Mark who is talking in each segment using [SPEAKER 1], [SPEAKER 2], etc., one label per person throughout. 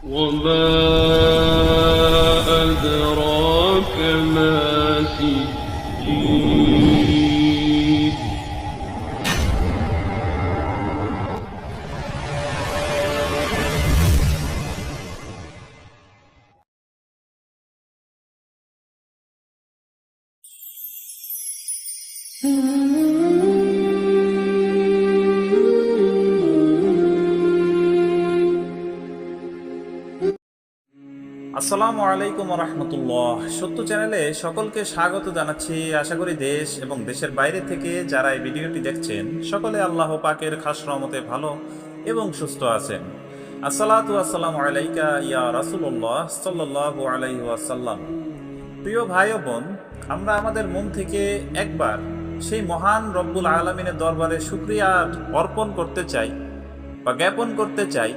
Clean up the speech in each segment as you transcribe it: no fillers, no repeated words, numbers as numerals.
[SPEAKER 1] وما أدراك ما سجين
[SPEAKER 2] আসসালামু আলাইকুম রহমতুল্লাহ। সত্য চ্যানেলে সকলকে স্বাগত জানাচ্ছি। আশা করি দেশ এবং দেশের বাইরে থেকে যারা এই ভিডিওটি দেখছেন সকলে আল্লাহ পাকের খাস রহমতে ভালো এবং সুস্থ আছেন। আসসালাতু আসসালামু আলাইকা ইয়া রাসূলুল্লাহ সাল্লাল্লাহু আলাইহি ওয়াসাল্লাম। প্রিয় ভাই ও বোন, আমরা আমাদের মন থেকে একবার সেই মহান রব্বুল আলামিনের দরবারে শুকরিয়া অর্পণ করতে চাই বা জ্ঞাপন করতে চাই,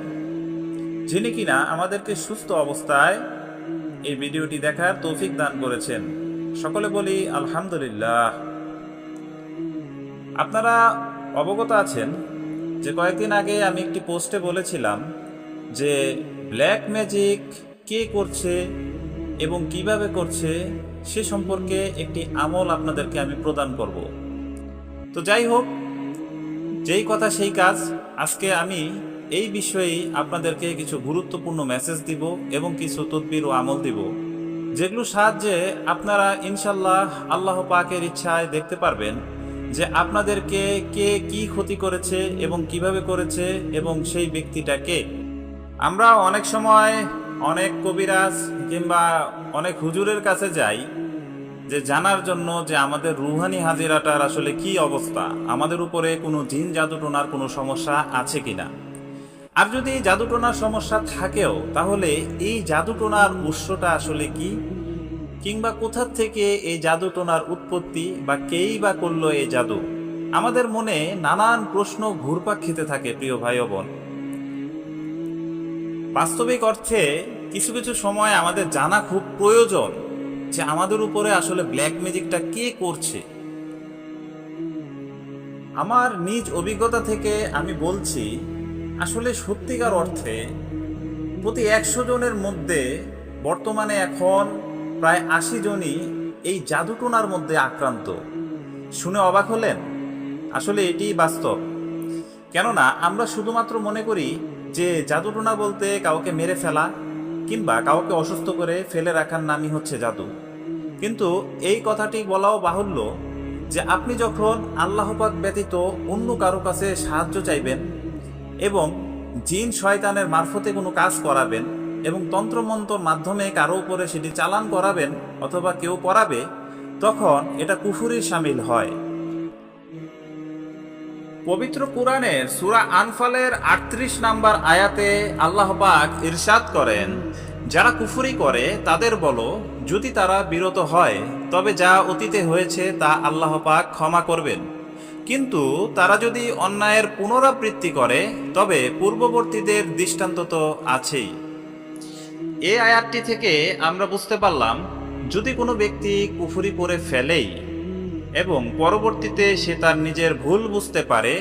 [SPEAKER 2] যিনি কিনা আমাদেরকে সুস্থ অবস্থায় এই ভিডিওটি দেখার তৌফিক দান করেছেন। সকলে বলি আলহামদুলিল্লাহ। আপনারা অবগত আছেন যে কয়েকদিন আগে আমি একটি পোস্টে বলেছিলাম যে ব্ল্যাক ম্যাজিক কে করছে এবং কিভাবে করছে সে সম্পর্কে একটি আমল আপনাদেরকে আমি প্রদান করব। তো যাই হোক, যেই কথা সেই কাজ। আজকে আমি এই বিষয়েই আপনাদেরকে কিছু গুরুত্বপূর্ণ মেসেজ দিব এবং কিছু তদবির ও আমল দিব, যেগুলোর সাহায্যে আপনারা ইনশাল্লাহ আল্লাহ পাকের ইচ্ছায় দেখতে পারবেন যে আপনাদেরকে কে কি ক্ষতি করেছে এবং কিভাবে করেছে এবং সেই ব্যক্তিটা কে। আমরা অনেক সময় অনেক কবিরাজ কিংবা অনেক হুজুরের কাছে যাই যে জানার জন্য যে আমাদের রুহানি হাজিরাটার আসলে কি অবস্থা, আমাদের উপরে কোনো জিন জাদুটোনার কোনো সমস্যা আছে কিনা। আর যদি জাদুটোনার সমস্যা থাকেও তাহলে এই জাদুটোনার উৎসটা আসলে কি, কিংবা কোথা থেকে এই জাদুটোনার উৎপত্তি বা কেই বা করলো এই জাদু। আমাদের মনে নানান প্রশ্ন ঘুরপাক খেতে থাকে প্রিয় ভাই ও বোন। বাস্তবিক অর্থে কিছু কিছু সময় আমাদের জানা খুব প্রয়োজন যে আমাদের উপরে আসলে ব্ল্যাক ম্যাজিকটা কে করছে। আমার নিজ অভিজ্ঞতা থেকে আমি বলছি, আসলে সত্যিকার অর্থে প্রতি 100 জনের মধ্যে বর্তমানে এখন প্রায় 80 জনই এই জাদুটোনার মধ্যে আক্রান্ত। শুনে অবাক হলেন? আসলে এটিই বাস্তব। কেননা আমরা শুধুমাত্র মনে করি যে জাদুটোনা বলতে কাউকে মেরে ফেলা কিংবা কাউকে অসুস্থ করে ফেলে রাখার নামই হচ্ছে জাদু। কিন্তু এই কথাটি বলাও বাহুল্য যে আপনি যখন আল্লাহ পাক ব্যতীত অন্য কারো কাছে সাহায্য চাইবেন এবং জিন শয়তানের মারফতে কোনো কাজ করাবেন এবং তন্ত্রমন্ত্রর মাধ্যমে কারো উপরে সেটি চালান করাবেন অথবা কেউ করাবে, তখন এটা কুফুরির শামিল হয়। পবিত্র কুরআনের সূরা আনফালের 38 নম্বর আয়াতে আল্লাহ পাক ইরশাদ করেন, যারা কুফরি করে তাদের বলো, যদি তারা বিরত হয় তবে যা অতীতে হয়েছে তা আল্লাহ পাক ক্ষমা করবেন, কিন্তু তারা যদি অন্যায়ের পুনরাবৃত্তি করে তবে পূর্ববর্তীদের দৃষ্টান্ত তো আছেই। এই আয়াতটি থেকে আমরা বুঝতে পারলাম, যদি কোনো ব্যক্তি কুফরি করে ফেলেই এবং পরবর্তীতে সে তার নিজের ভুল বুঝতে পারে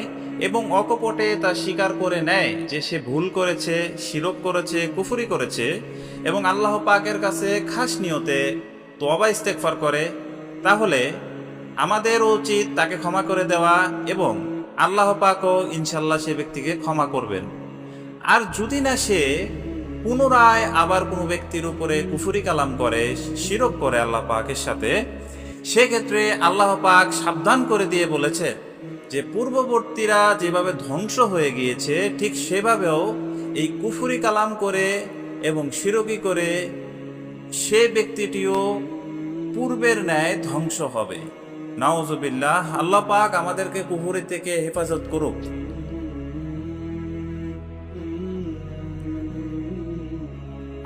[SPEAKER 2] এবং অকপটে তা স্বীকার করে নেয় যে সে ভুল করেছে, শিরক করেছে, কুফরি করেছে এবং আল্লাহ পাকের কাছে খাস নিয়তে তওবা ইস্তেগফার করে, তাহলে আমাদেরও উচিত তাকে ক্ষমা করে দেওয়া এবং আল্লাহ পাকও ইনশাল্লাহ সে ব্যক্তিকে ক্ষমা করবেন। আর যদি না সে পুনরায় আবার কোনো ব্যক্তির উপরে কুফরি কালাম করে, শিরক করে আল্লাহ পাকের সাথে, সেক্ষেত্রে আল্লাহ পাক সাবধান করে দিয়ে বলেছে যে পূর্ববর্তীরা যেভাবে ধ্বংস হয়ে গিয়েছে ঠিক সেভাবেও এই কুফরি কালাম করে এবং শিরকি করে সে ব্যক্তিটিও পূর্বের ন্যায় ধ্বংস হবে। নাউজুবিল্লাহ। আল্লাহ পাক আমাদেরকে কুফরি থেকে হেফাজত করুক।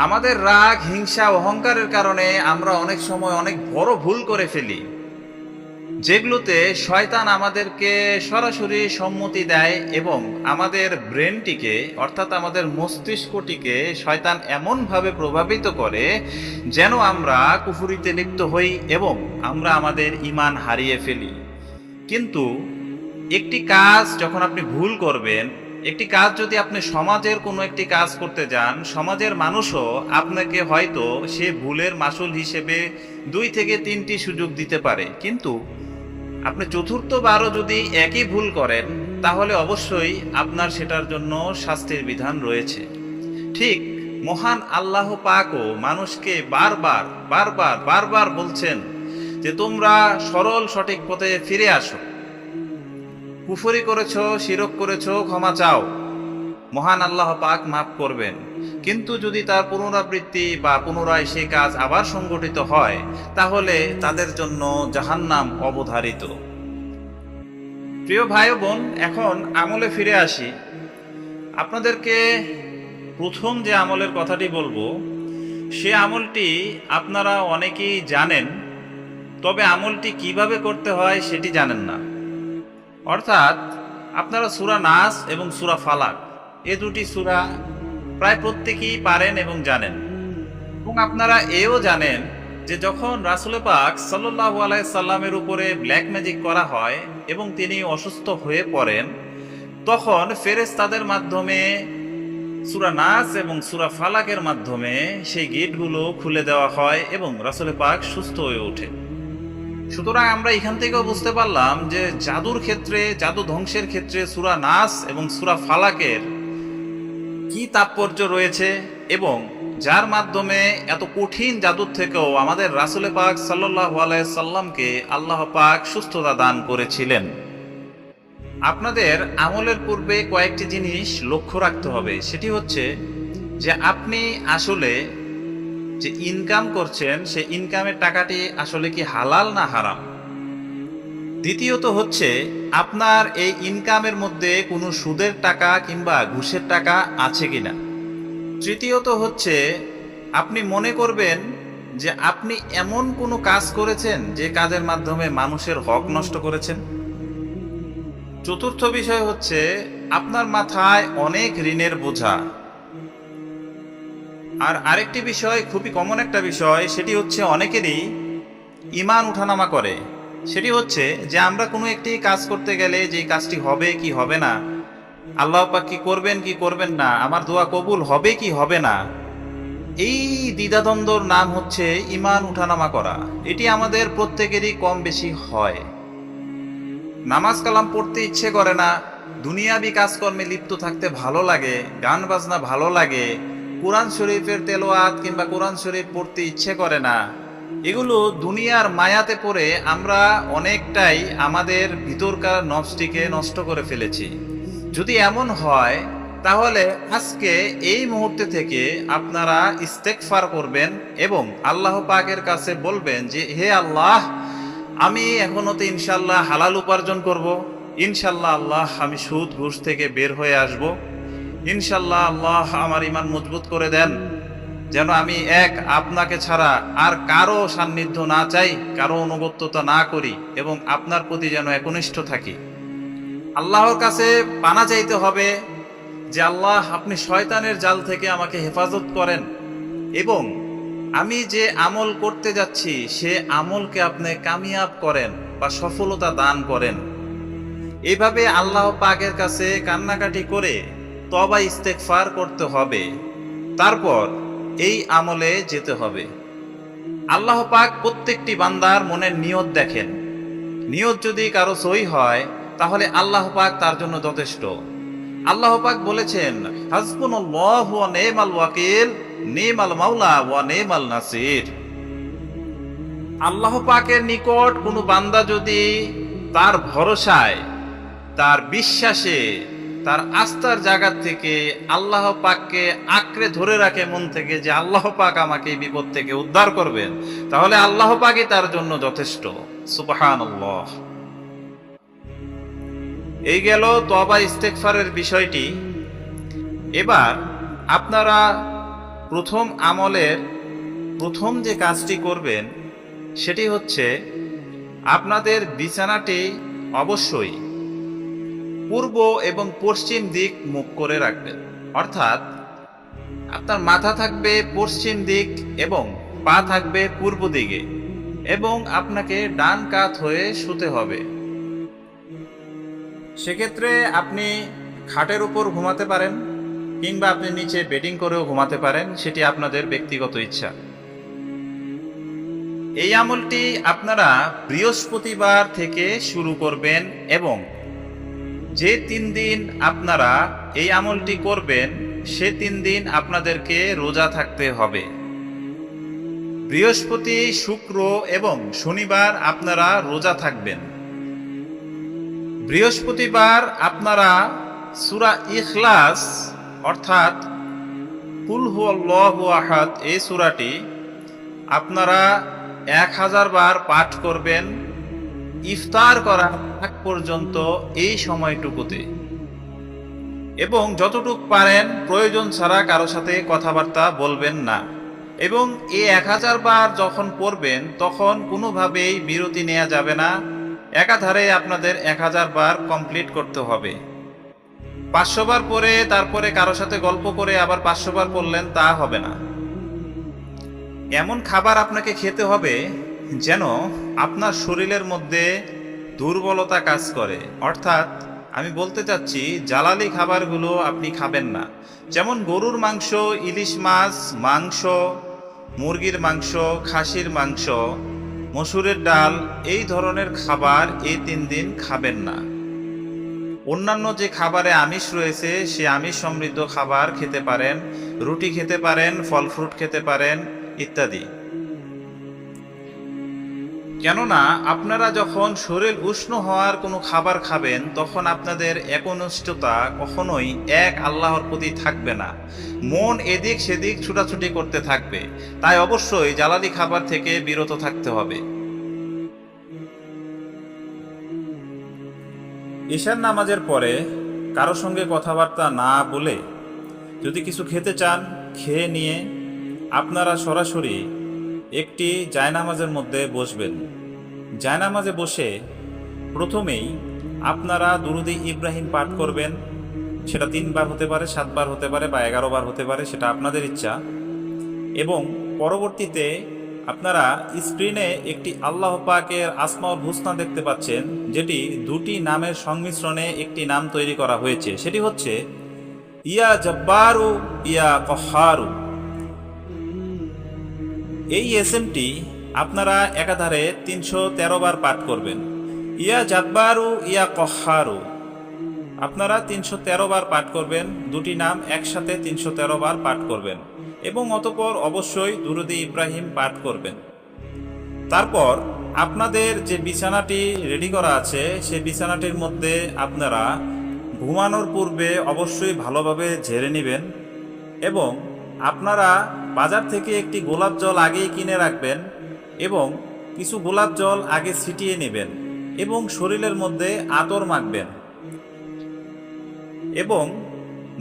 [SPEAKER 2] আমাদের রাগ, হিংসা, অহংকারের কারণে আমরা অনেক সময় অনেক বড় ভুল করে ফেলি, যেগুলোতে শয়তান আমাদেরকে সরাসরি সম্মতি দেয় এবং আমাদের ব্রেনটিকে অর্থাৎ আমাদের মস্তিষ্কটিকে শয়তান এমনভাবে প্রভাবিত করে যেন আমরা কুফরিতে লিপ্ত হই এবং আমরা আমাদের ঈমান হারিয়ে ফেলি। কিন্তু একটি কাজ যখন আপনি ভুল করবেন একটি কাজ যদি আপনি সমাজের কোনো একটি কাজ করতে যান, সমাজের মানুষও আপনাকে হয়তো সে ভুলের মাসুল হিসেবে 2 থেকে 3টি সুযোগ দিতে পারে, কিন্তু আপনি চতুর্থবারও যদি একই ভুল করেন তাহলে অবশ্যই আপনার সেটার জন্য শাস্তির বিধান রয়েছে। ঠিক মহান আল্লাহ পাকও মানুষকে বারবার বারবার বারবার বলছেন যে তোমরা সরল সঠিক পথে ফিরে আসো। কুফরি করেছো, শিরক করেছো, ক্ষমা চাও, মহান আল্লাহ পাক মাফ করবেন। কিন্তু যদি তার পুনরাবৃত্তি বা পুনরায় সেই কাজ আবার সংগঠিত হয় তাহলে তাদের জন্য জাহান্নাম অবধারিত। প্রিয় ভাই ও বোন, এখন আমলে ফিরে আসি। আপনাদেরকে প্রথম যে আমলের কথাটি বলবো সে আমলটি আপনারা অনেকেই জানেন, তবে আমলটি কিভাবে করতে হয় সেটি জানেন না। অর্থাৎ আপনারা সূরা নাস এবং সূরা ফালাক এ দুটি সূরা প্রায় প্রত্যেকেই পারেন এবং জানেন, এবং আপনারা এও জানেন যে যখন রাসূল পাক সাল্লাল্লাহু আলাইহি সাল্লামের উপরে ব্ল্যাক ম্যাজিক করা হয় এবং তিনি অসুস্থ হয়ে পড়েন, তখন ফেরেশতাদের মাধ্যমে সূরা নাস এবং সূরা ফালাকের মাধ্যমে সেই গেটগুলো খুলে দেওয়া হয় এবং রাসূল পাক সুস্থ হয়ে ওঠেন। সুতরাং আমরা এখান থেকেও বুঝতে পারলাম যে জাদুর ক্ষেত্রে, জাদু ধ্বংসের ক্ষেত্রে সূরা নাস এবং সূরা ফালাকের কি তাৎপর্য রয়েছে, এবং যার মাধ্যমে এত কঠিন জাদুর থেকেও আমাদের রাসূল পাক সাল্লাল্লাহু আলাইহি সাল্লামকে আল্লাহ পাক সুস্থতা দান করেছিলেন। আপনাদের আমলের পূর্বে কয়েকটি জিনিস লক্ষ্য রাখতে হবে। সেটি হচ্ছে যে আপনি আসলে যে ইনকাম করছেন সেই ইনকামের টাকাটি আসলে কি হালাল না হারাম। দ্বিতীয়ত হচ্ছে আপনার এই ইনকামের মধ্যে কোনো সুদের টাকা কিংবা ঘুষের টাকা আছে কিনা। তৃতীয়ত হচ্ছে আপনি মনে করবেন যে আপনি এমন কোনো কাজ করেছেন যে কাজের মাধ্যমে মানুষের হক নষ্ট করেছেন। চতুর্থ বিষয় হচ্ছে আপনার মাথায় অনেক ঋণের বোঝা। আর আরেকটি বিষয়, খুবই কমন একটা বিষয়, সেটি হচ্ছে অনেকেরই ঈমান উঠানামা করে। সেটি হচ্ছে যে আমরা কোনো একটি কাজ করতে গেলে যে কাজটি হবে কি হবে না, আল্লাহ পাক কি করবেন কি করবেন না, আমার দোয়া কবুল হবে কি হবে না, এই দ্বিধাদ্বন্দ্বর নাম হচ্ছে ঈমান উঠানামা করা। এটি আমাদের প্রত্যেকেরই কম বেশি হয়। নামাজ কালাম পড়তে ইচ্ছে করে না, দুনিয়াবি কাজকর্মে লিপ্ত থাকতে ভালো লাগে, গান বাজনা ভালো লাগে, কোরআন শরীফের তেলাওয়াত কিংবা কোরআন শরীফ পড়তে ইচ্ছে করে না। এগুলো দুনিয়ার মায়াতে পড়ে আমরা অনেকটাই আমাদের ভিতরকার নফসটিকে নষ্ট করে ফেলেছি। যদি এমন হয় তাহলে আজকে এই মুহূর্তে থেকে আপনারা ইস্তেগফার করবেন এবং আল্লাহ পাকের কাছে বলবেন যে হে আল্লাহ, আমি এখনতে ইনশাল্লাহ হালাল উপার্জন করব, ইনশাল্লাহ আল্লাহ আমি সুদ ঘুষ থেকে বের হয়ে আসব, ইনশাল্লাহ আল্লাহ আমার ঈমান মজবুত করে দেন, যেন আমি এক আপনাকে ছাড়া আর কারো সান্নিধ্য না চাই, কারো অনুগত্যতা না করি এবং আপনার প্রতি যেন একনিষ্ঠ থাকি। আল্লাহর কাছে পানা চাইতে হবে যে আল্লাহ আপনি শয়তানের জাল থেকে আমাকে হেফাজত করেন এবং আমি যে আমল করতে যাচ্ছি সে আমলকে আপনি কামিয়াব করেন বা সফলতা দান করেন। এইভাবে আল্লাহ পাকের কাছে কান্নাকাটি করে তওবা ইস্তেগফার করতে হবে, তারপর এই আমলে যেতে হবে। আল্লাহ পাক প্রত্যেকটি বান্দার মনের নিয়ত দেখেন। নিয়ত যদি কারো সহি হয় তাহলে আল্লাহ পাক তার জন্য যথেষ্ট। আল্লাহ পাক বলেছেন, হাসবুনাল্লাহু ওয়া নি'মাল ওয়াকিল, নি'মাল মাওলা ওয়া নি'মাল নাসির। আল্লাহ পাকের নিকট কোনো বান্দা যদি তার ভরসায়, তার বিশ্বাসে, তার আস্থার জায়গা থেকে আল্লাহ পাককে আঁকড়ে ধরে রাখে মন থেকে যে আল্লাহ পাক আমাকে এই বিপদ থেকে উদ্ধার করবেন, তাহলে আল্লাহ পাকই তার জন্য যথেষ্ট। সুবহানাল্লাহ। এই গেল তওবা ইস্তেগফারের বিষয়টি। এবার আপনারা প্রথম আমলের প্রথম যে কাজটি করবেন সেটি হচ্ছে আপনাদের বিছানাটি অবশ্যই পূর্ব এবং পশ্চিম দিক মুখ করে রাখবেন। অর্থাৎ আপনার মাথা থাকবে পশ্চিম দিক এবং পা থাকবে পূর্ব দিকে, এবং আপনাকে ডান কাত হয়ে শুতে হবে। সেক্ষেত্রে আপনি খাটের উপর ঘুমাতে পারেন, কিংবা আপনি নিচে বেডিং করেও ঘুমাতে পারেন, সেটি আপনাদের ব্যক্তিগত ইচ্ছা। এই আমলটি আপনারা বৃহস্পতিবার থেকে শুরু করবেন এবং যে 3 দিন আপনারা এই আমলটি করবেন সে 3 দিন আপনাদেরকে রোজা থাকতে হবে। বৃহস্পতি, শুক্র এবং শনিবার আপনারা রোজা থাকবেন। বৃহস্পতিবার আপনারা সূরা ইখলাস অর্থাৎ কুল হুয়াল্লাহু আহাদ এই সূরাটি আপনারা 1000 বার পাঠ করবেন ইফতার করার আগ পর্যন্ত এই সময়টুকুতে, এবং যতটুকু পারেন প্রয়োজন ছাড়া কারো সাথে কথাবার্তা বলবেন না। এবং এই 1000 বার যখন পড়বেন তখন কোনোভাবেই বিরতি নেওয়া যাবে না, একাধারে আপনাদের 1000 বার কমপ্লিট করতে হবে। 500 বার পরে তারপরে কারো সাথে গল্প করে আবার 500 বার পড়লেন, তা হবে না। এমন খাবার আপনাকে খেতে হবে যেন আপনার শরীরের মধ্যে দুর্বলতা কাজ করে, অর্থাৎ আমি বলতে চাচ্ছি জালালি খাবারগুলো আপনি খাবেন না। যেমন গরুর মাংস, ইলিশ মাছ মাংস, মুরগির মাংস, খাসির মাংস, মসুরের ডাল, এই ধরনের খাবার এই 3 দিন খাবেন না। অন্যান্য যে খাবারে আমিষ রয়েছে সে আমিষ সমৃদ্ধ খাবার খেতে পারেন, রুটি খেতে পারেন, ফল ফ্রুট খেতে পারেন ইত্যাদি। কেননা আপনারা যখন শরীর উষ্ণ হওয়ার কোনো খাবার খাবেন তখন আপনাদের একনিষ্ঠতা কখনোই এক আল্লাহর প্রতি থাকবে না, মন এদিক সেদিক ছুটাছুটি করতে থাকবে। তাই অবশ্যই জালালি খাবার থেকে বিরত থাকতে হবে। ঈশার নামাজের পরে কারো সঙ্গে কথাবার্তা না বলে যদি কিছু খেতে চান খেয়ে নিয়ে আপনারা সরাসরি একটি জায়নামাজের মধ্যে বসবেন। জায়নামাজে বসে প্রথমেই আপনারা দুরুদে ইব্রাহিম পাঠ করবেন। সেটা 3 বার হতে পারে, 7 বার হতে পারে বা 11 বার হতে পারে, সেটা আপনাদের ইচ্ছা। এবং পরবর্তীতে আপনারা স্ক্রিনে একটি আল্লাহ পাকের আসমাউল হুসনা দেখতে পাচ্ছেন, যেটি 2টি নামের সংমিশ্রণে একটি নাম তৈরি করা হয়েছে। সেটি হচ্ছে ইয়া জব্বারু ইয়া কহারু। এই এসএমটি আপনারা একাধারে 313 বার পাঠ করবেন। ইয়া জাব্বারু ইয়া কহারু আপনারা 313 বার পাঠ করবেন। 2টি নাম একসাথে 313 বার পাঠ করবেন এবং অতঃপর অবশ্যই দুরুদে ইব্রাহিম পাঠ করবেন। তারপর আপনাদের যে বিছানাটি রেডি করা আছে সেই বিছানাটির মধ্যে আপনারা ঘুমানোর পূর্বে অবশ্যই ভালোভাবে ঝেড়ে নেবেন এবং আপনারা বাজার থেকে একটি গোলাপ জল আগেই কিনে রাখবেন এবং কিছু গোলাপ জল আগে ছিটিয়ে নেবেন এবং শরীরের মধ্যে আতর মাখবেন এবং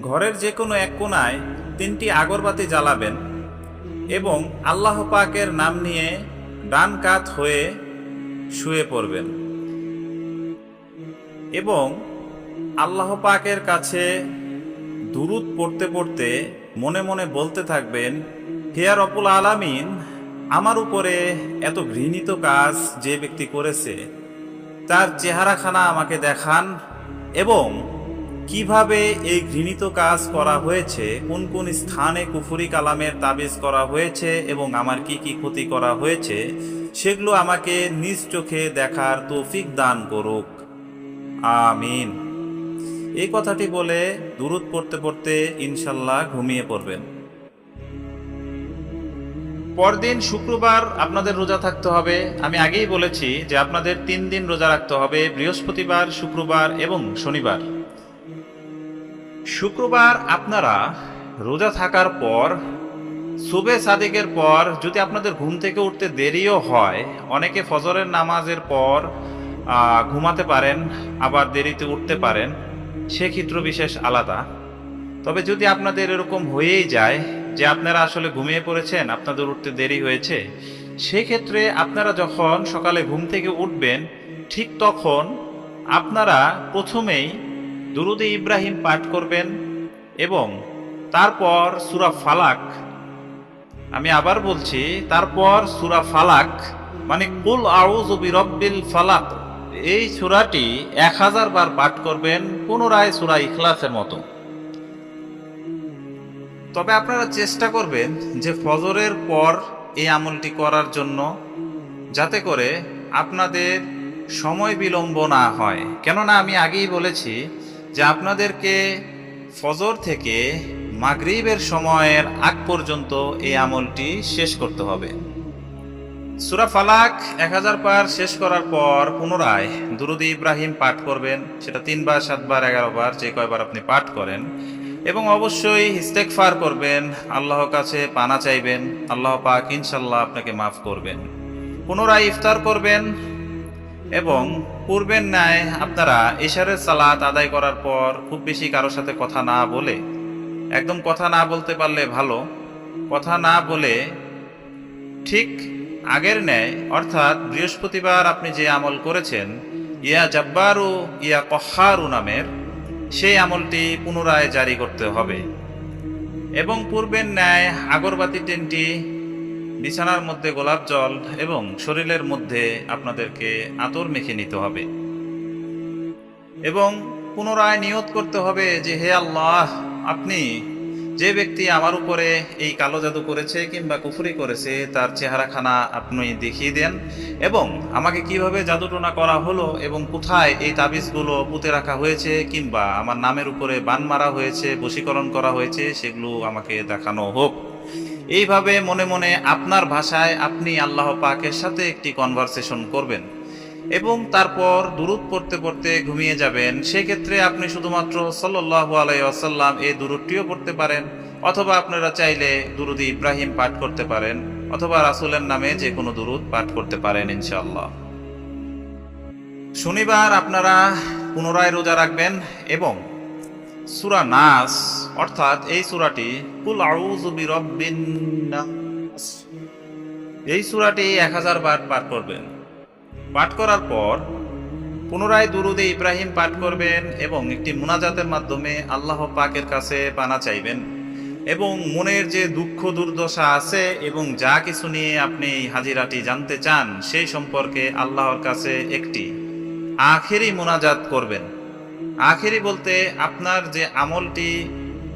[SPEAKER 2] ঘরের যে কোনো এক কোণায় 3টি আগরবাতি জ্বালাবেন এবং আল্লাহ পাকের নাম নিয়ে ডান কাত হয়ে শুয়ে পড়বেন এবং আল্লাহ পাকের কাছে দুরূদ পড়তে পড়তে মনে মনে বলতে থাকবেন, হে রব্বুল আলামিন, আমার উপরে এত ঘৃণিত কাজ যে ব্যক্তি করেছে তার চেহারাখানা আমাকে দেখান এবং কিভাবে এই ঘৃণিত কাজ করা হয়েছে, কোন কোন স্থানে কুফরি কালামের তাবিজ করা হয়েছে এবং আমার কি কি ক্ষতি করা হয়েছে সেগুলো আমাকে নিজ চোখে দেখার তৌফিক দান করুক, আমিন। এই কথাটি বলে দুরূদ পড়তে পড়তে ইনশাল্লাহ ঘুমিয়ে পড়বেন। পরদিন শুক্রবার আপনাদের রোজা থাকতে হবে। আমি আগেই বলেছি যে আপনাদের 3 দিন রোজা রাখতে হবে, বৃহস্পতিবার, শুক্রবার এবং শনিবার। শুক্রবার আপনারা রোজা থাকার পর সুবে সাদিকের পর যদি আপনাদের ঘুম থেকে উঠতে দেরিও হয়, অনেকে ফজরের নামাজের পর ঘুমাতে পারেন, আবার দেরিতে উঠতে পারেন, সেক্ষেত্র বিশেষ আলাদা। তবে যদি আপনাদের এরকম হয়েই যায় যে আপনারা আসলে ঘুমিয়ে পড়েছেন, আপনাদের উঠতে দেরি হয়েছে, সেক্ষেত্রে আপনারা যখন সকালে ঘুম থেকে উঠবেন ঠিক তখন আপনারা প্রথমেই দুরুদে ইব্রাহিম পাঠ করবেন এবং তারপর সূরা ফালাক, আমি আবার বলছি, তারপর সূরা ফালাক মানে কুল আউযু বিরাব্বিল ফালাক, এই সূরাটি 1000 বার পাঠ করবেন, পুনরায় সূরা ইখলাসের মতো। তবে আপনারা চেষ্টা করবেন যে ফজরের পর এই আমলটি করার জন্য, যাতে করে আপনাদের সময় বিলম্ব না হয়। কেননা আমি আগেই বলেছি যে আপনাদেরকে ফজর থেকে মাগরিবের সময়ের আগ পর্যন্ত এই আমলটি শেষ করতে হবে। সূরা ফালাক 1000 বার শেষ করার পর পুনরায় দুরূদ ইব্রাহিম পাঠ করবেন, সেটা 3 বার 7 বার 11 বার যে কয়বার আপনি পাঠ করেন, এবং অবশ্যই ইস্তেগফার করবেন, আল্লাহর কাছে পানা চাইবেন, আল্লাহ পাক ইনশাল্লাহ আপনাকে মাফ করবেন। পুনরায় ইফতার করবেন এবং পূর্বের ন্যায় আপনারা ইশারের সালাত আদায় করার পর খুব বেশি কারোর সাথে কথা না বলে, একদম কথা না বলতে পারলে ভালো, কথা না বলে ঠিক আগের ন্যায়, অর্থাৎ বৃহস্পতিবার আপনি যে আমল করেছেন ইয়া জাব্বারু ইয়া কহারু নামের, সেই আমলটি পুনরায় জারি করতে হবে এবং পূর্বের ন্যায় আগরবাতি 10টি, বিছানার মধ্যে গোলাপ জল এবং শরীরের মধ্যে আপনাদেরকে আতর মেখে নিতে হবে এবং পুনরায় নিয়ত করতে হবে যে হে আল্লাহ, আপনি যে ব্যক্তি আমার উপরে এই কালো জাদু করেছে কিংবা কুফরি করেছে তার চেহারাখানা আপনি দেখিয়ে দেন এবং আমাকে কিভাবে জাদুটোনা করা হলো এবং কোথায় এই তাবিজগুলো পুঁতে রাখা হয়েছে কিংবা আমার নামের উপরে বান মারা হয়েছে, বশীকরণ করা হয়েছে, সেগুলো আমাকে দেখানো হোক। এইভাবে মনে মনে আপনার ভাষায় আপনি আল্লাহ পাকের সাথে একটি কনভারসেশন করবেন এবং তারপর দুরূদ পড়তে পড়তে ঘুমিয়ে যাবেন। সেক্ষেত্রে আপনি শুধুমাত্র সাল্লাল্লাহু আলাইহি ওয়াসাল্লাম এই দুরূদটিও পড়তে পারেন, অথবা আপনারা চাইলে দুরূদ ইব্রাহিম পাঠ করতে পারেন, অথবা রাসূলের নামে যে কোনো দুরূদ পাঠ করতে পারেন ইনশাআল্লাহ। শনিবার আপনারা পুনরায় রোজা রাখবেন এবং সূরা নাস, অর্থাৎ এই সূরাটি কুল আউযু বিরাব্বিন নাস, এই সূরাটি 1000 বার পাঠ করবেন। পাঠ করার পর পুনরায় দুরূদে ইব্রাহিম পাঠ করবেন এবং একটি মুনাজাতের মাধ্যমে আল্লাহ পাকের কাছে পানা চাইবেন এবং মনের যে দুঃখ দুর্দশা আছে এবং যা কিছু নিয়ে আপনি হাজিরাটি জানতে চান সেই সম্পর্কে আল্লাহর কাছে একটি আখেরি মুনাজাত করবেন। আখেরি বলতে আপনার যে আমলটি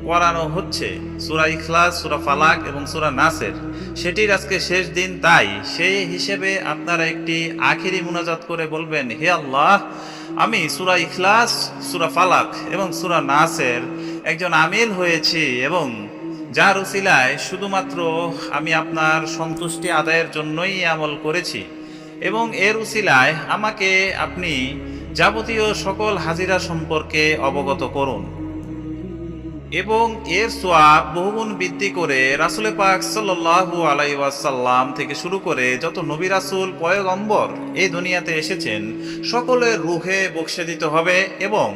[SPEAKER 2] করানো হচ্ছে সূরা ইখলাস, সূরা ফালাক এবং সূরা নাসের, সেটির আজকে শেষ দিন, তাই সেই হিসেবে আপনারা একটি আখেরি মুনাজাত করে বলবেন, হে আল্লাহ, আমি সূরা ইখলাস, সূরা ফালাক এবং সূরা নাসের একজন আমিল হয়েছি এবং যার উসিলায় শুধুমাত্র আমি আপনার সন্তুষ্টি আদায়ের জন্যই আমল করেছি এবং এর উসিলায় আমাকে আপনি যাবতীয় সকল হাজিরা সম্পর্কে অবগত করুন এবং এর সওয়াব বহুগুণ বৃদ্ধি করে রাসূল পাক সাল্লাল্লাহু আলাইহি ওয়াসাল্লাম থেকে শুরু করে যত নবী রাসূল পয়গম্বর এই দুনিয়াতে এসেছেন সকলের রূহে বখশে দিতে হবে এবং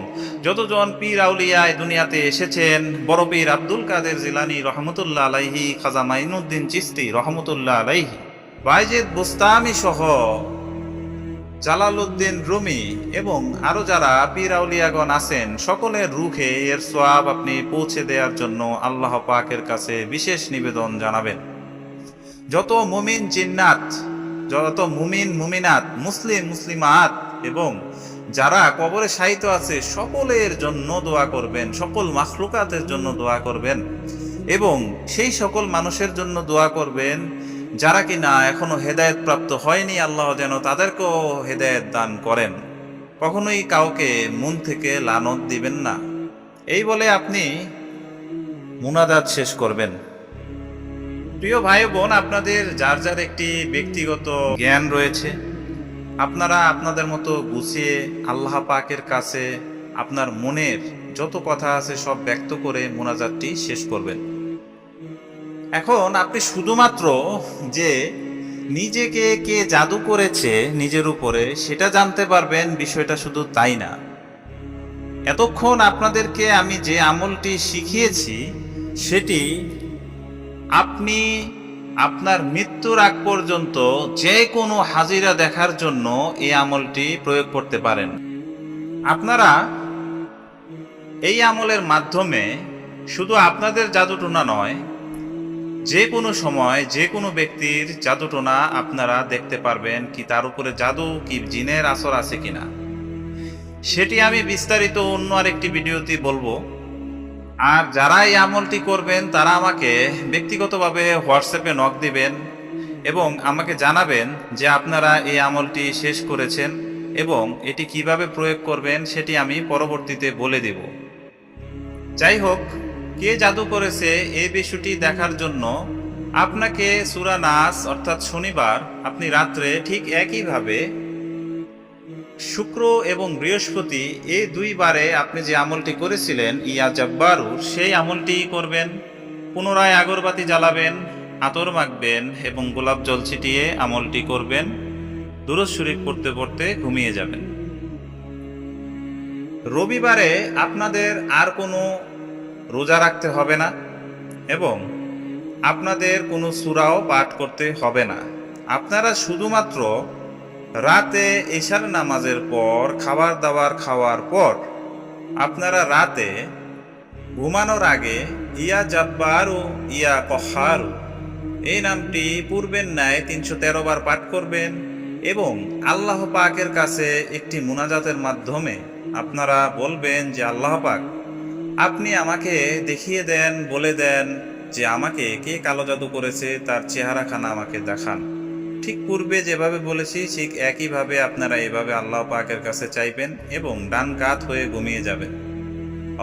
[SPEAKER 2] যতজন পীর আউলিয়া এই দুনিয়াতে এসেছেন, বড় পীর আব্দুল কাদের জিলানী রহমতুল্লাহ আলাইহি, খাজা মাইনুদ্দিন চিশতি রহমতুল্লাহ আলাইহি, বাইজিদ বুস্তামি সহ জালালউদ্দিন রুমি এবং আরো যারা পীর আউলিয়াগণ আছেন, সকলের রূহে এর সওয়াব আপনি পৌঁছে দেওয়ার জন্য আল্লাহ পাকের কাছে বিশেষ নিবেদন জানাবেন। যত মুমিন জিন্নাত, যত মুমিন মুমিনাত, মুসলিম মুসলিমাত এবং যারা কবরে শায়িত আছে সকলের জন্য দোয়া করবেন, সকল মাখলুকাতের জন্য দোয়া করবেন এবং সেই সকল মানুষের জন্য দোয়া করবেন যারা কিনা এখনো হেদায়েত প্রাপ্ত হয়নি, আল্লাহ যেন তাদেরকেও হেদায়েত দান করেন। কখনোই কাউকে মন থেকে লানত দিবেন না। এই বলে আপনি মুনাজাত শেষ করবেন। প্রিয় ভাই বোন, আপনাদের যার যার একটি ব্যক্তিগত জ্ঞান রয়েছে, আপনারা আপনাদের মতো গুছিয়ে আল্লাহ পাকের কাছে আপনার মনের যত কথা আছে সব ব্যক্ত করে মুনাজাতটি শেষ করবেন। এখন আপনি শুধুমাত্র যে নিজেকে কে জাদু করেছে নিজের উপরে সেটা জানতে পারবেন, বিষয়টা শুধু তাই না। এতক্ষণ আপনাদেরকে আমি যে আমলটি শিখিয়েছি সেটি আপনি আপনার মৃত্যুর আগ পর্যন্ত যে কোনো হাজিরা দেখার জন্য এই আমলটি প্রয়োগ করতে পারেন। আপনারা এই আমলের মাধ্যমে শুধু আপনাদের জাদুটোনা নয়, যে কোনো সময় যে কোনো ব্যক্তির জাদুটোনা আপনারা দেখতে পারবেন, কি তার উপরে জাদু কি জিনের আসর আছে কিনা। সেটি আমি বিস্তারিত অন্য আরেকটি ভিডিওতে বলবো। আর যারা এই আমলটি করবেন তারা আমাকে ব্যক্তিগতভাবে হোয়াটসঅ্যাপে নক দিবেন এবং আমাকে জানাবেন যে আপনারা এই আমলটি শেষ করেছেন এবং এটি কিভাবে প্রয়োগ করবেন সেটি আমি পরবর্তীতে বলে দেব। যাই হোক, কে জাদু করেছে এই বিষয়টি দেখার জন্য আপনাকে সূরা নাস অর্থাৎ শনিবার আপনি রাত্রে ঠিক একইভাবে শুক্র এবং বৃহস্পতি এই দুইবারে আপনি যে আমলটি করেছিলেন ইয়া জব্বারুর সেই আমলটি করবেন। পুনরায় আগরবাতি জ্বালাবেন, আতর মাখবেন এবং গোলাপ জল ছিটিয়ে আমলটি করবেন। দুরূদ শরীফ পড়তে পড়তে ঘুমিয়ে যাবেন। রবিবারে আপনাদের আর কোনো রোজা রাখতে হবে না এবং আপনাদের কোনো সূরাও পাঠ করতে হবে না। আপনারা শুধুমাত্র রাতে ইশার নামাজের পর খাবার দাবার খাওয়ার পর আপনারা রাতে ঘুমানোর আগে ইয়া জাব্বারু ইয়া কহারু এই নামটি পূর্বের ন্যায় 313 বার পাঠ করবেন এবং আল্লাহ পাকের কাছে একটি মুনাজাতের মাধ্যমে আপনারা বলবেন যে আল্লাহ পাক, আপনি আমাকে দেখিয়ে দেন, বলে দেন যে আমাকে কে কালো জাদু করেছে তার চেহারাখানা আমাকে দেখান। ঠিক পূর্বে যেভাবে বলেছি ঠিক একইভাবে আপনারা এভাবে আল্লাহ পাকের কাছে চাইবেন এবং ডান কাত হয়ে ঘুমিয়ে যাবেন।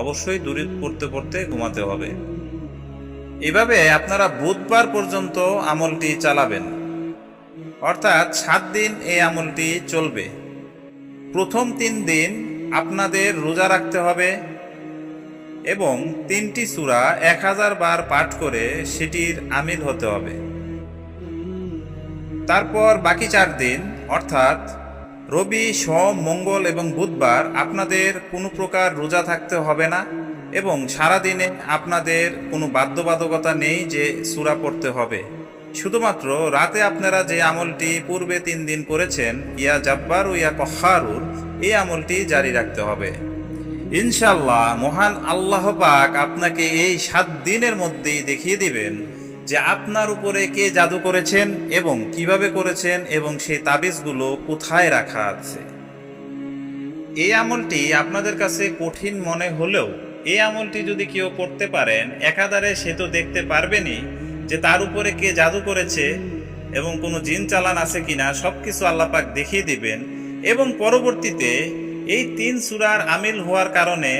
[SPEAKER 2] অবশ্যই দুরূদ পড়তে পড়তে ঘুমাতে হবে। এভাবে আপনারা বুধবার পর্যন্ত আমলটি চালাবেন, অর্থাৎ 7 দিন এই আমলটি চলবে। প্রথম 3 দিন আপনাদের রোজা রাখতে হবে এবং 3টি সূরা 1000 বার পাঠ করে সেটির আমিল হতে হবে। তারপর বাকি 4 দিন অর্থাৎ রবি, সোম, মঙ্গল এবং বুধবার আপনাদের কোনো প্রকার রোজা থাকতে হবে না এবং সারাদিনে আপনাদের কোনো বাধ্যবাধকতা নেই যে সূরা পড়তে হবে। শুধুমাত্র রাতে আপনারা যে আমলটি পূর্বে 3 দিন করেছেন ইয়া জাব্বারু ইয়া কহারুর এই আমলটি জারি রাখতে হবে। ইনশাআল্লাহ মহান আল্লাহ পাক আপনাকে এই 7 দিনের মধ্যেই দেখিয়ে দিবেন যে আপনার উপরে কে জাদু করেছেন এবং কিভাবে করেছেন এবং সেই তাবিজগুলো কোথায় রাখা আছে। এই আমলটি আপনাদের কাছে কঠিন মনে হলেও এই আমলটি যদি কেউ করতে পারেন একাধারে সে তো দেখতে পারবেনই যে তার উপরে কে জাদু করেছে এবং কোনো জিন চালান আছে কিনা সবকিছু আল্লাহ পাক দেখিয়ে দিবেন এবং পরবর্তীতে এই 3 সূরার আমিল হওয়ার কারণে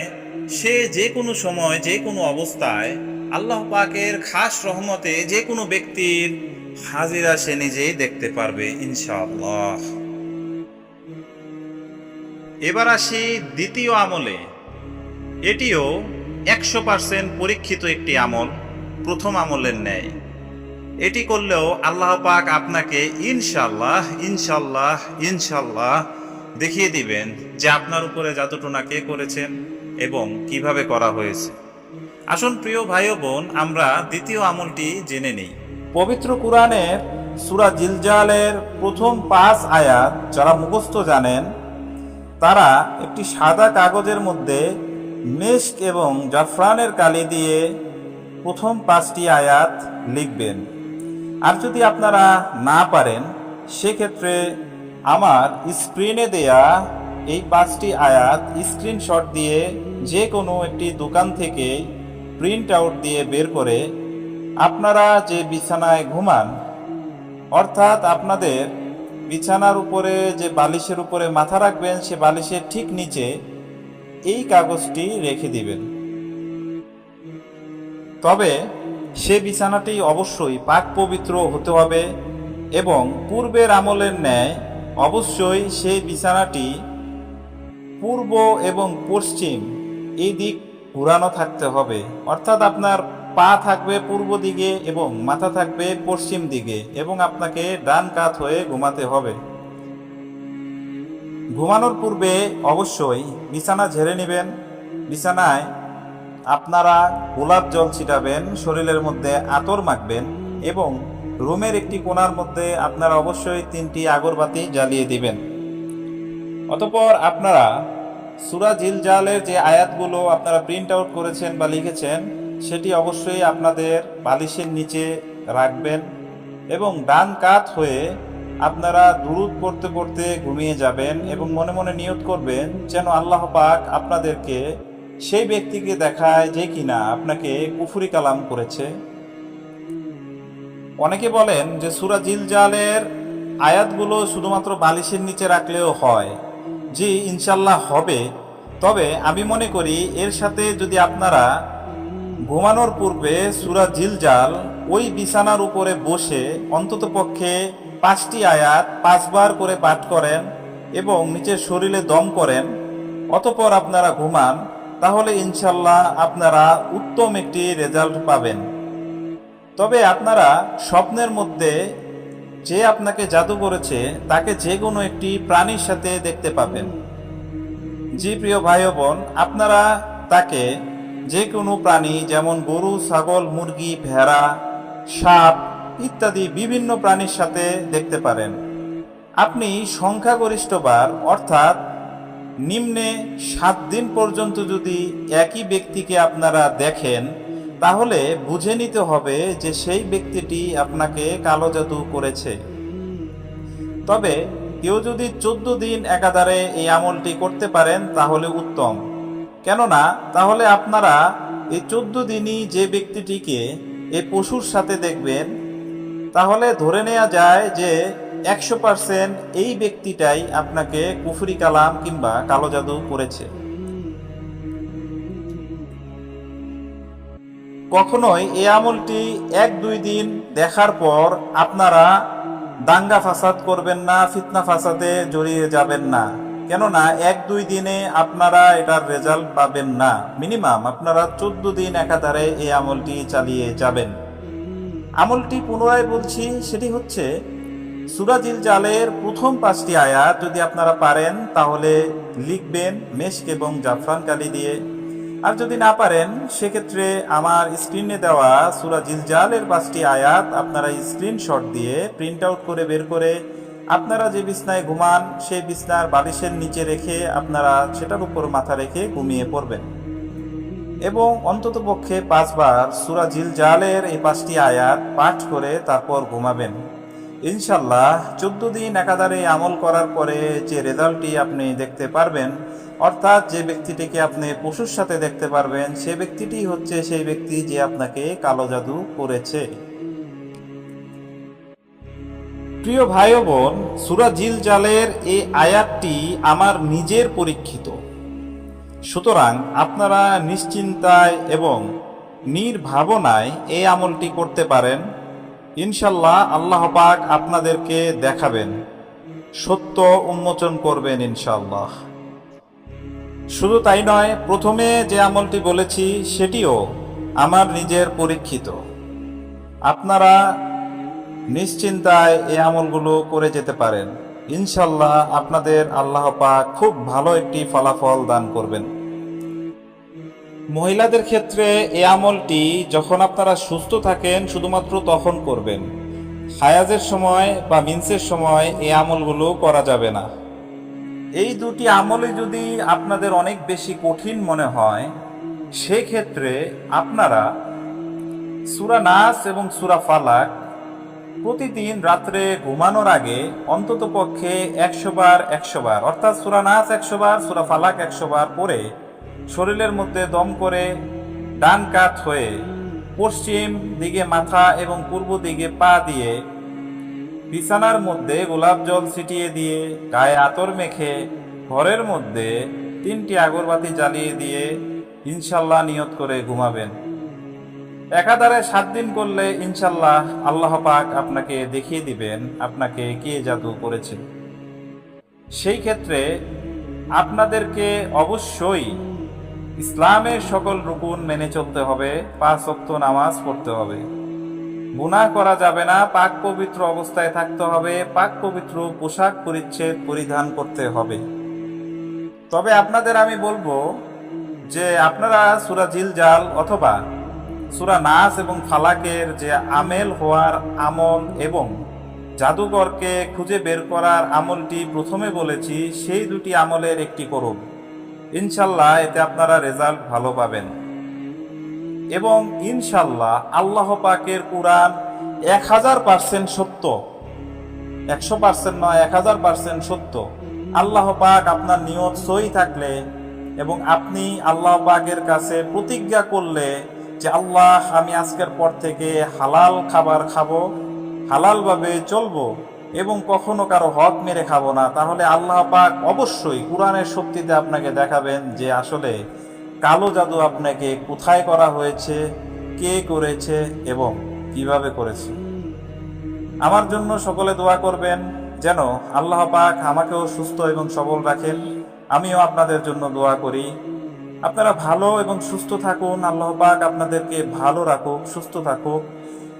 [SPEAKER 2] সে যে কোনো সময় যে কোনো অবস্থায় আল্লাহ পাকের খাস রহমতে যে কোনো ব্যক্তির হাজিরা সে নিজেই দেখতে পারবে ইনশাআল্লাহ। এবার আসি দ্বিতীয় আমলে। এটিও 100% পরীক্ষিত একটি আমল, প্রথম আমলের ন্যায়। এটি করলেও আল্লাহ পাক আপনাকে ইনশাআল্লাহ ইনশাআল্লাহ ইনশাআল্লাহ দেখিয়ে দিবেন যে আপনার উপরে জাদুটোনা কে করেছেন এবং কিভাবে করা হয়েছে। আসুন প্রিয় ভাই ও বোন, আমরা দ্বিতীয় আমলটি জেনে নিই। পবিত্র কুরআনের সূরা জিলজালের প্রথম 5 আয়াত যারা মুখস্থ জানেন তারা একটি সাদা কাগজের মধ্যে মিশক এবং জাফরানের কালি দিয়ে প্রথম 5টি আয়াত লিখবেন। আর যদি আপনারা না পারেন সেক্ষেত্রে আমার স্ক্রিনে দেয়া এই 5টি আয়াত স্ক্রিনশট দিয়ে যে কোনো একটি দোকান থেকে প্রিন্ট আউট দিয়ে বের করে আপনারা যে বিছানায় ঘুমান অর্থাৎ আপনাদের বিছানার উপরে যে বালিশের উপরে মাথা রাখবেন সে বালিশের ঠিক নিচে এই কাগজটি রেখে দিবেন। তবে সে বিছানাটি অবশ্যই পাক পবিত্র হতে হবে এবং পূর্বের আমলের ন্যায় অবশ্যই সেই বিছানাটি পূর্ব এবং পশ্চিম এই দিক ঘুরানো থাকতে হবে। অর্থাৎ আপনার পা থাকবে পূর্ব দিকে এবং মাথা থাকবে পশ্চিম দিকে এবং আপনাকে ডান কাত হয়ে ঘুমাতে হবে। ঘুমানোর পূর্বে অবশ্যই বিছানা ঝেড়ে নেবেন। বিছানায় আপনারা গোলাপ জল ছিটাবেন, শরীরের মধ্যে আতর মাখবেন এবং রুমের একটি কোণার মধ্যে আপনারা অবশ্যই 3টি আগরবাতি জ্বালিয়ে দিবেন। অতঃপর আপনারা সূরা জিলজালের যে আয়াতগুলো আপনারা প্রিন্ট আউট করেছেন বা লিখেছেন সেটি অবশ্যই আপনাদের বালিশের নিচে রাখবেন এবং ডান কাত হয়ে আপনারা দুরূদ পড়তে পড়তে ঘুমিয়ে যাবেন এবং মনে মনে নিয়ত করবেন যেন আল্লাহ পাক আপনাদেরকে সেই ব্যক্তিকে দেখায় যে কিনা আপনাকে কুফরি কালাম করেছে। অনেকে বলেন যে সূরা জিলজালের আয়াতগুলো শুধুমাত্র বালিশের নিচে রাখলেও হয়। জি, ইনশাল্লাহ হবে। তবে আমি মনে করি এর সাথে যদি আপনারা ঘুমানোর পূর্বে সূরা জিলজাল ওই বিছানার উপরে বসে অন্ততপক্ষে 5টি আয়াত 5 বার করে পাঠ করেন এবং নিচের শরীরে দম করেন, অতঃপর আপনারা ঘুমান, তাহলে ইনশাল্লাহ আপনারা উত্তম একটি রেজাল্ট পাবেন। তবে আপনারা স্বপ্নের মধ্যে যে আপনাকে জাদু করেছে তাকে যে কোনো একটি প্রাণীর সাথে দেখতে পাবেন। জি প্রিয় ভাই ও বোন, আপনারা তাকে যে কোনো প্রাণী যেমন গরু, ছাগল, মুরগি, ভেড়া, সাপ ইত্যাদি বিভিন্ন প্রাণীর সাথে দেখতে পারেন। আপনি সংখ্যাগরিষ্ঠবার অর্থাৎ নিম্নে 7 দিন পর্যন্ত যদি একই ব্যক্তিকে আপনারা দেখেন, তাহলে বুঝে নিতে হবে যে সেই ব্যক্তিটি আপনাকে কালো জাদু করেছে। তবে কেউ যদি 14 দিন একাধারে এই আমলটি করতে পারেন তাহলে উত্তম। কেননা তাহলে আপনারা এই 14 দিনই যে ব্যক্তিটিকে এই পশুর সাথে দেখবেন, তাহলে ধরে নেওয়া যায় যে 100% এই ব্যক্তিটাই আপনাকে কুফরি কালাম কিংবা কালো জাদু করেছে। কখনোই এই আমলটি 1-2 দিন দেখার পর আপনারা দাঙ্গা ফাসাদ করবেন না, ফিতনা ফাসাদে জড়িয়ে যাবেন না। কেননা 1-2 দিনে আপনারা এটার রেজাল্ট পাবেন না। মিনিমাম আপনারা 14 দিন একাধারে এই আমলটি চালিয়ে যাবেন। আমলটি পুনরায় বলছি, সেটি হচ্ছে সূরা জিলজালের প্রথম 5টি আয়াত যদি আপনারা পারেন তাহলে লিখবেন মেশক এবং জাফরান কালি দিয়ে। আর যদি না পারেন সেক্ষেত্রে আমার স্ক্রিনে দেওয়া সূরা জিলজালের 5টি আয়াত আপনারা স্ক্রিনশট দিয়ে প্রিন্ট আউট করে বের করে আপনারা যে বিছনায় ঘুমান সেই বিছনার বালিশের নিচে রেখে আপনারা সেটার উপর মাথা রেখে ঘুমিয়ে পড়বেন এবং অন্ততপক্ষে 5 বার সূরা জিলজালের এই 5টি আয়াত পাঠ করে তারপর ঘুমাবেন। ইনশাল্লাহ 14 দিন একাধারে আমল করার পরে যে রেজাল্টটি আপনি দেখতে পারবেন, অর্থাৎ যে ব্যক্তিটিকে আপনি পশুর সাথে দেখতে পারবেন, সে ব্যক্তিটি হচ্ছে সেই ব্যক্তি যে আপনাকে কালো জাদু করেছে। প্রিয় ভাই ও বোন, সূরা জিলজালের এই আয়াতটি আমার নিজের পরীক্ষিত। সুতরাং আপনারা নিশ্চিন্তায় এবং নির্ভাবনায় এই আমলটি করতে পারেন। ইনশাল্লাহ আল্লাহ পাক আপনাদেরকে দেখাবেন, সত্য উন্মোচন করবেন ইনশাল্লাহ। শুধু তাই নয়, প্রথমে যে আমলটি বলেছি সেটিও আমার নিজের পরীক্ষিত। আপনারা নিশ্চিন্তায় এই আমলগুলো করে যেতে পারেন। ইনশাল্লাহ আপনাদের আল্লাহ পাক খুব ভালো একটি ফলাফল দান করবেন। মহিলাদের ক্ষেত্রে এই আমলটি যখন আপনারা সুস্থ থাকেন শুধুমাত্র তখন করবেন। হায়াজের সময় বা মিন্সের সময় এই আমলগুলো করা যাবে না। এই দুটি আমলে যদি আপনাদের অনেক বেশি কঠিন মনে হয়, সেক্ষেত্রে আপনারা সূরা নাস এবং সূরা ফালাক প্রতিদিন রাত্রে ঘুমানোর আগে অন্ততপক্ষে 100 বার অর্থাৎ সূরা নাস 100 বার, সূরা ফালাক 100 বার পড়ে শরীরের মধ্যে দম করে ডান কাত হয়ে পশ্চিম দিকে মাথা এবং পূর্ব দিকে পা দিয়ে বিছানার মধ্যে গোলাপ জল ছিটিয়ে দিয়ে গায়ে আতর মেখে ঘরের মধ্যে 3টি আগরবাতি জ্বালিয়ে দিয়ে ইনশাল্লাহ নিয়ত করে ঘুমাবেন। একাধারে 7 দিন করলে ইনশাল্লাহ আল্লাহ পাক আপনাকে দেখিয়ে দিবেন আপনাকে কে জাদু করেছে। সেই ক্ষেত্রে আপনাদেরকে অবশ্যই ইসলামের সকল রুকুন মেনে চলতে হবে, 5 ওয়াক্ত নামাজ পড়তে হবে, গুনাহ করা যাবে না, পাক পবিত্র অবস্থায় থাকতে হবে, পাক পবিত্র পোশাক পরিচ্ছদ পরিধান করতে হবে। তবে আপনাদের আমি বলবো যে আপনারা সূরা জিলজাল অথবা সূরা নাস এবং ফালাকের যে আমেল হওয়ার আমল এবং জাদুকরকে খুঁজে বের করার আমলটি প্রথমে বলেছি, সেই দুটি আমলের একটি করুন। ইনশাল্লাহ এতে আপনারা রেজাল্ট ভালো পাবেন এবং ইনশাল্লাহ আল্লাহ পাকের কুরআন 1000% সত্য। 100% নয়, 1000% সত্য। আল্লাহ পাক আপনার নিয়ত সই থাকলে এবং আপনি আল্লাহ পাকের কাছে প্রতিজ্ঞা করলে যে আল্লাহ, আমি আজকের পর থেকে হালাল খাবার খাবো, হালালভাবে চলবো এবং কখনো কারো হক মেরে খাবো না, তাহলে আল্লাহ পাক অবশ্যই কোরআনের শক্তিতে আপনাকে দেখাবেন যে আসলে কালো জাদু আপনাকে কোথায় করা হয়েছে, কে করেছে এবং কিভাবে করেছে। আমার জন্য সকলে দোয়া করবেন যেন আল্লাহ পাক আমাকেও সুস্থ এবং সবল রাখেন। আমিও আপনাদের জন্য দোয়া করি। আপনারা ভালো এবং সুস্থ থাকুন, আল্লাহ পাক আপনাদেরকে ভালো রাখুক, সুস্থ থাকুক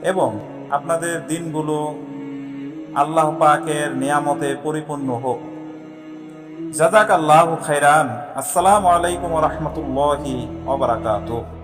[SPEAKER 2] এবং আপনাদের দিনগুলো আল্লাহ পাকের নিয়ামতে পরিপূর্ণ হোক। জাযাকাল্লাহু খাইরান। আসসালামু আলাইকুম ওয়া রাহমাতুল্লাহি ওয়া বারাকাতুহু।